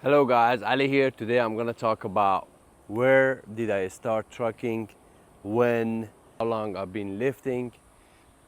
Hello guys, Ali here. Today I'm gonna talk about where did I start trucking, when, how long I've been lifting,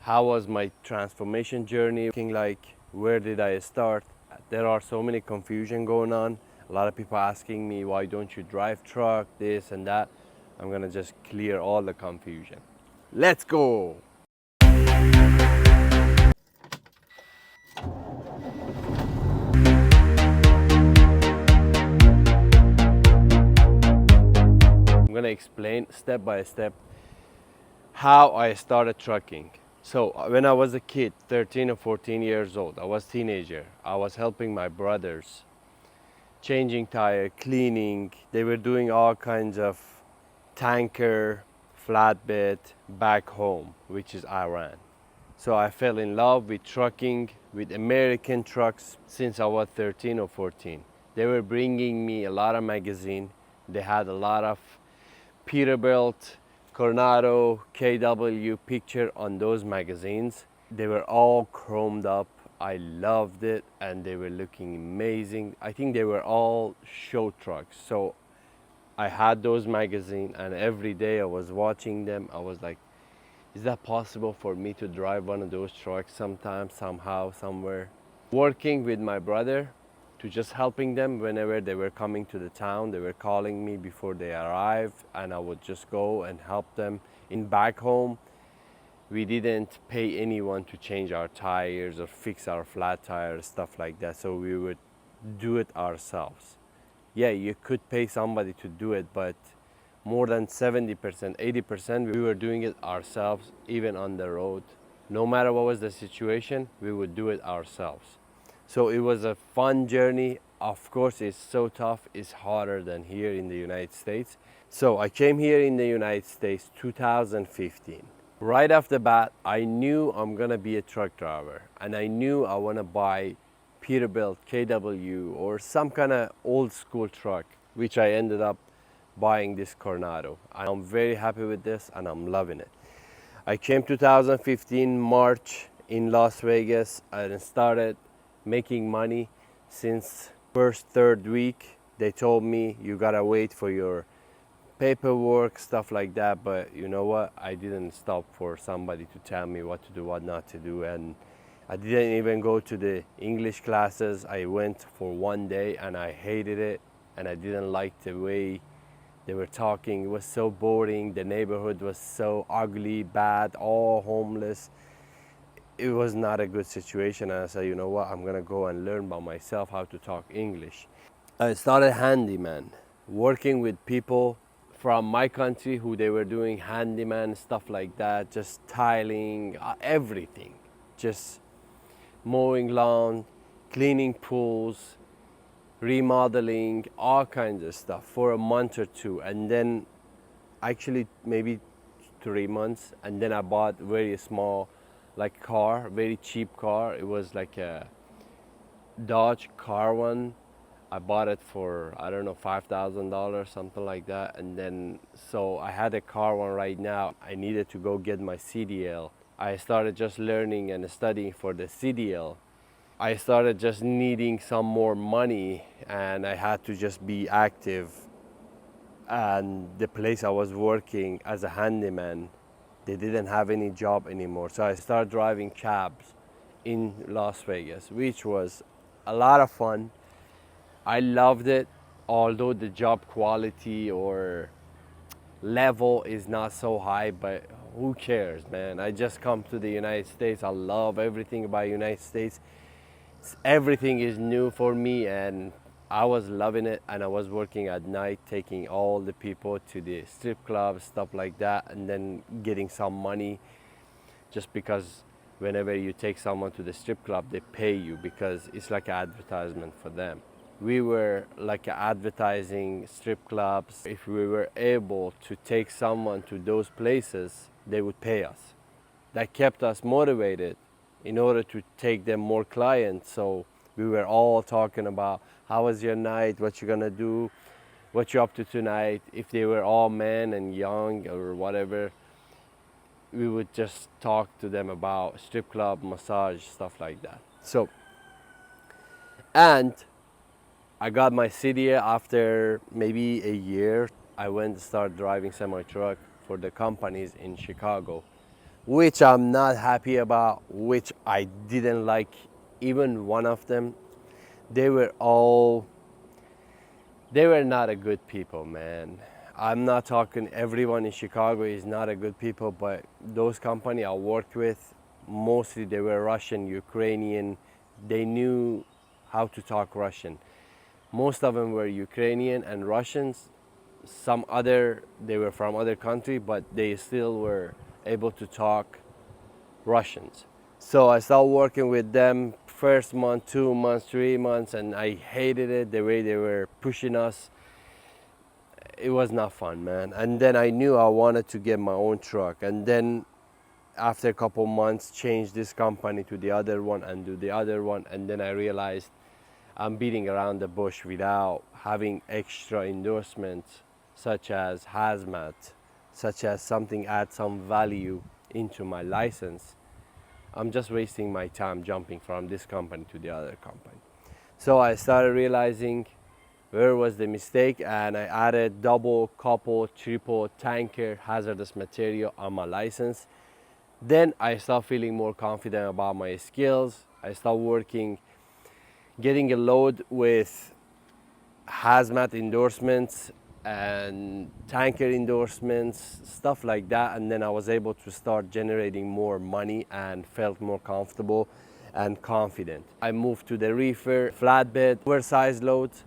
how was my transformation journey looking like, where did I start. There are so many confusion going on. A lot of people asking me why don't you drive truck, this and that. I'm gonna just clear all the confusion. Let's go! I'm gonna explain step by step how I started trucking. So when I was a kid, 13 or 14 years old, I was teenager. I was helping my brothers, changing tire, cleaning. They were doing all kinds of tanker, flatbed back home, which is Iran. So I fell in love with trucking, with American trucks since I was 13 or 14. They were bringing me a lot of magazine. They had a lot of Peterbilt, Coronado, KW picture on those magazines. They were all chromed up. I loved it and they were looking amazing. I think they were all show trucks. So I had those magazines and every day I was watching them. I was like, is that possible for me to drive one of those trucks sometime, somehow, somewhere? Working with my brother to just helping them whenever they were coming to the town. They were calling me before they arrived and I would just go and help them. In back home, we didn't pay anyone to change our tires or fix our flat tires, stuff like that. So we would do it ourselves. Yeah, you could pay somebody to do it, but more than 70%, 80%, we were doing it ourselves, even on the road. No matter what was the situation, we would do it ourselves. So it was a fun journey. Of course, it's so tough, it's harder than here in the United States. So I came here in the United States 2015. Right off the bat, I knew I'm gonna be a truck driver and I knew I wanna buy Peterbilt, KW, or some kind of old school truck, which I ended up buying this Coronado. I'm very happy with this and I'm loving it. I came 2015 March in Las Vegas and started making money since first third week. They told me you gotta wait for your paperwork, stuff like that, but you know what, I didn't stop for somebody to tell me what to do, what not to do, and I didn't even go to the English classes. I went for one day and I hated it and I didn't like the way they were talking. It was so boring. The neighborhood was so ugly, bad, all homeless. It was not a good situation. And I said, you know what, I'm gonna go and learn by myself how to talk English. I started handyman, working with people from my country who they were doing handyman stuff like that, just tiling, everything, just mowing lawn, cleaning pools, remodeling, all kinds of stuff for a month or two, and then actually maybe 3 months, and then I bought very small like car, very cheap car. It was like a Dodge car one. I bought it for, I don't know, $5,000, something like that. And then so I had a car one right now. I needed to go get my CDL. I started just learning and studying for the CDL. I started just needing some more money and I had to just be active. And the place I was working as a handyman, they didn't have any job anymore. So I started driving cabs in Las Vegas, which was a lot of fun. I loved it, although the job quality or level is not so high, but who cares, man? I just come to the United States. I love everything about United States. Everything is new for me and I was loving it, and I was working at night taking all the people to the strip clubs, stuff like that, and then getting some money just because whenever you take someone to the strip club they pay you because it's like an advertisement for them. We were like advertising strip clubs. If we were able to take someone to those places, they would pay us. That kept us motivated in order to take them more clients. So we were all talking about how was your night, what you gonna do, what you up to tonight. If they were all men and young or whatever, we would just talk to them about strip club, massage, stuff like that. So, and I got my CDA after maybe a year. I went to start driving semi truck for the companies in Chicago, which I'm not happy about, which I didn't like even one of them. They were all, they were not a good people, man. I'm not talking everyone in Chicago is not a good people, but those company I worked with, mostly they were Russian, Ukrainian. They knew how to talk Russian. Most of them were Ukrainian and Russians. Some other, they were from other country, but they still were able to talk Russians. So I started working with them first month, 2 months, 3 months, and I hated it, the way they were pushing us. It was not fun, man. And then I knew I wanted to get my own truck. And then after a couple months, change this company to the other one and do the other one. And then I realized I'm beating around the bush without having extra endorsements, such as hazmat, such as something add some value into my license. I'm just wasting my time jumping from this company to the other company. So I started realizing where was the mistake, and I added double, couple, triple tanker hazardous material on my license. Then I started feeling more confident about my skills. I started working, getting a load with hazmat endorsements and tanker endorsements, stuff like that. And then I was able to start generating more money and felt more comfortable and confident. I moved to the reefer, flatbed, oversized loads.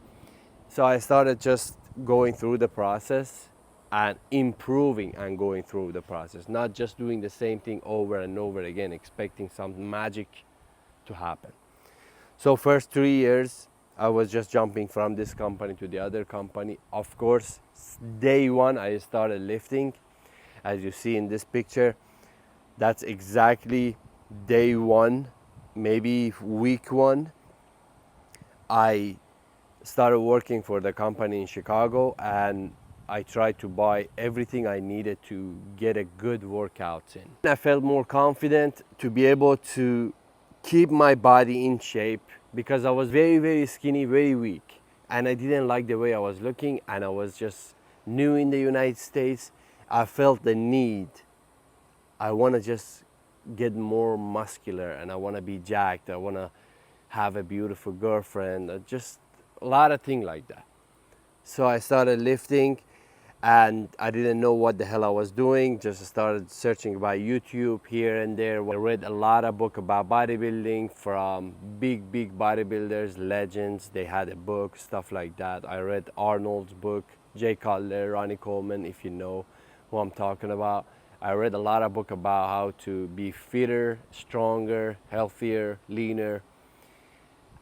So I started just going through the process and improving and going through the process, not just doing the same thing over and over again, expecting some magic to happen. So first 3 years, I was just jumping from this company to the other company. Of course, day one, I started lifting. As you see in this picture, that's exactly day one, maybe week one. I started working for the company in Chicago, and I tried to buy everything I needed to get a good workout in. I felt more confident to be able to keep my body in shape because I was very, very skinny, very weak, and I didn't like the way I was looking, and I was just new in the United States. I felt the need. I want to just get more muscular, and I want to be jacked. I want to have a beautiful girlfriend, just a lot of things like that. So I started lifting, and I didn't know what the hell I was doing. Just started searching by YouTube here and there. I read a lot of books about bodybuilding from big bodybuilders, legends. They had a book, stuff like that. I read Arnold's book, Jay Cutler, Ronnie Coleman, if you know who I'm talking about. I read a lot of books about how to be fitter, stronger, healthier, leaner.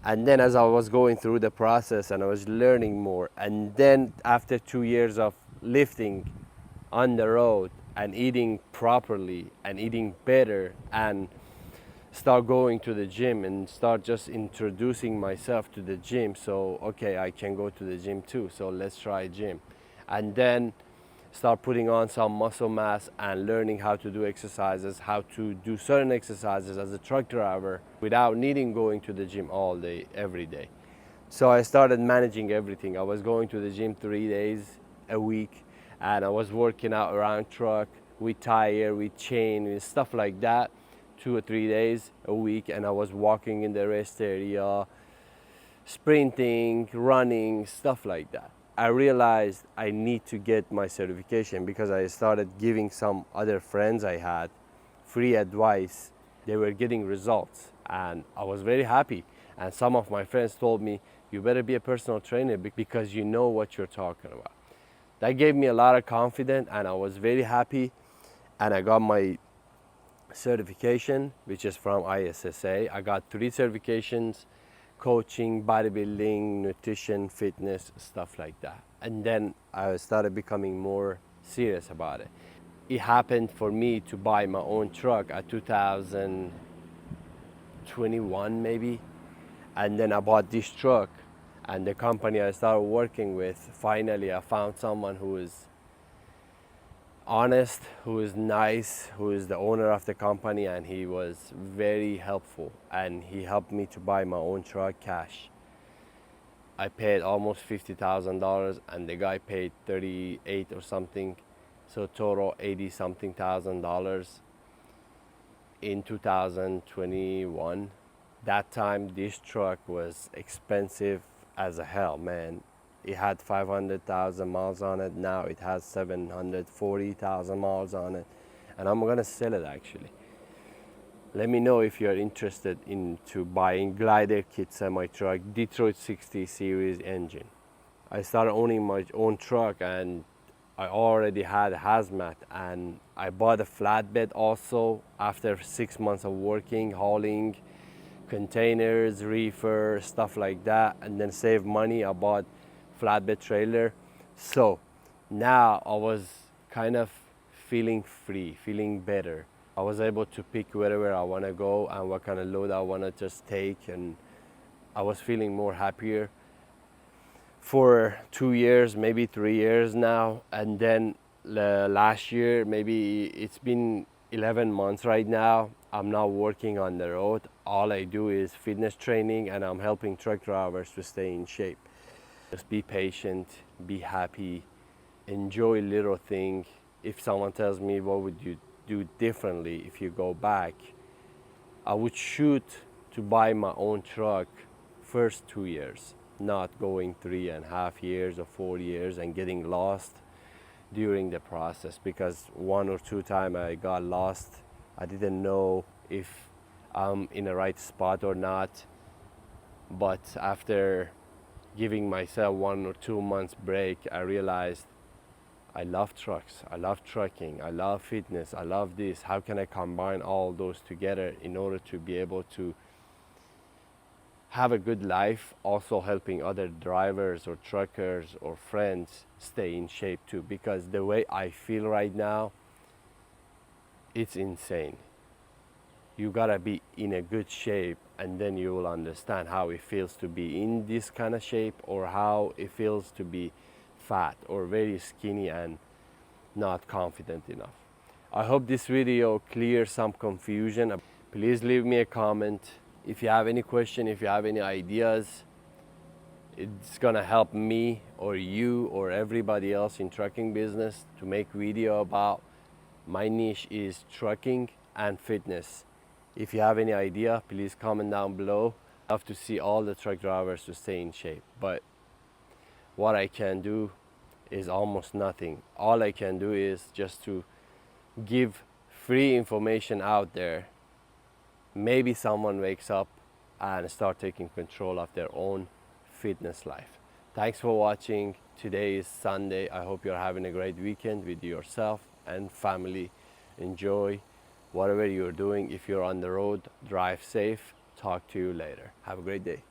And then as I was going through the process and I was learning more, and then after 2 years of lifting on the road and eating properly and eating better and start going to the gym and start just introducing myself to the gym. So, okay, I can go to the gym too, so let's try gym. And then start putting on some muscle mass and learning how to do exercises, how to do certain exercises as a truck driver without needing going to the gym all day, every day. So I started managing everything. I was going to the gym 3 days a week, and I was working out around truck with tire, with chain, with stuff like that, 2 or 3 days a week. And I was walking in the rest area, sprinting, running, stuff like that. I realized I need to get my certification because I started giving some other friends I had free advice. They were getting results, and I was very happy. And some of my friends told me, you better be a personal trainer because you know what you're talking about. That gave me a lot of confidence, and I was very happy. And I got my certification, which is from ISSA. I got 3 certifications: coaching, bodybuilding, nutrition, fitness, stuff like that. And then I started becoming more serious about it. It happened for me to buy my own truck at 2021 maybe. And then I bought this truck, and the company I started working with, finally I found someone who is honest, who is nice, who is the owner of the company, and he was very helpful, and he helped me to buy my own truck cash. I paid almost $50,000 and the guy paid 38 or something. So total 80 something thousand dollars in 2021. That time this truck was expensive as a hell, man. It had 500,000 miles on it. Now it has 740,000 miles on it. And I'm gonna sell it actually. Let me know if you're interested into buying glider kit semi truck Detroit 60 series engine. I started owning my own truck and I already had hazmat, and I bought a flatbed also after 6 months of working, hauling containers, reefer, stuff like that, and then save money. I bought flatbed trailer. So now I was kind of feeling free, feeling better. I was able to pick wherever I want to go and what kind of load I want to just take, and I was feeling more happier for 2 years, maybe 3 years now. And then last year, maybe it's been 11 months right now, I'm not working on the road. All I do is fitness training, and I'm helping truck drivers to stay in shape. Just be patient, be happy, enjoy little thing. If someone tells me what would you do differently if you go back, I would shoot to buy my own truck first 2 years, not going 3.5 years or 4 years and getting lost during the process, because 1 or 2 times I got lost. I didn't know if I'm in the right spot or not. But after giving myself 1 or 2 months break, I realized I love trucks, I love trucking, I love fitness, I love this. How can I combine all those together in order to be able to have a good life, also helping other drivers or truckers or friends stay in shape too? Because the way I feel right now, it's insane. You gotta be in a good shape, and then you will understand how it feels to be in this kind of shape, or how it feels to be fat or very skinny and not confident enough. I hope this video clears some confusion. Please leave me a comment. If you have any question, if you have any ideas, it's gonna help me or you or everybody else in trucking business to make video about. My niche is trucking and fitness. If you have any idea, please comment down below. I love to see all the truck drivers to stay in shape, but what I can do is almost nothing. All I can do is just to give free information out there. Maybe someone wakes up and start taking control of their own fitness life. Thanks for watching. Today is Sunday. I hope you're having a great weekend with yourself and family. Enjoy whatever you're doing. If you're on the road, drive safe. Talk to you later. Have a great day.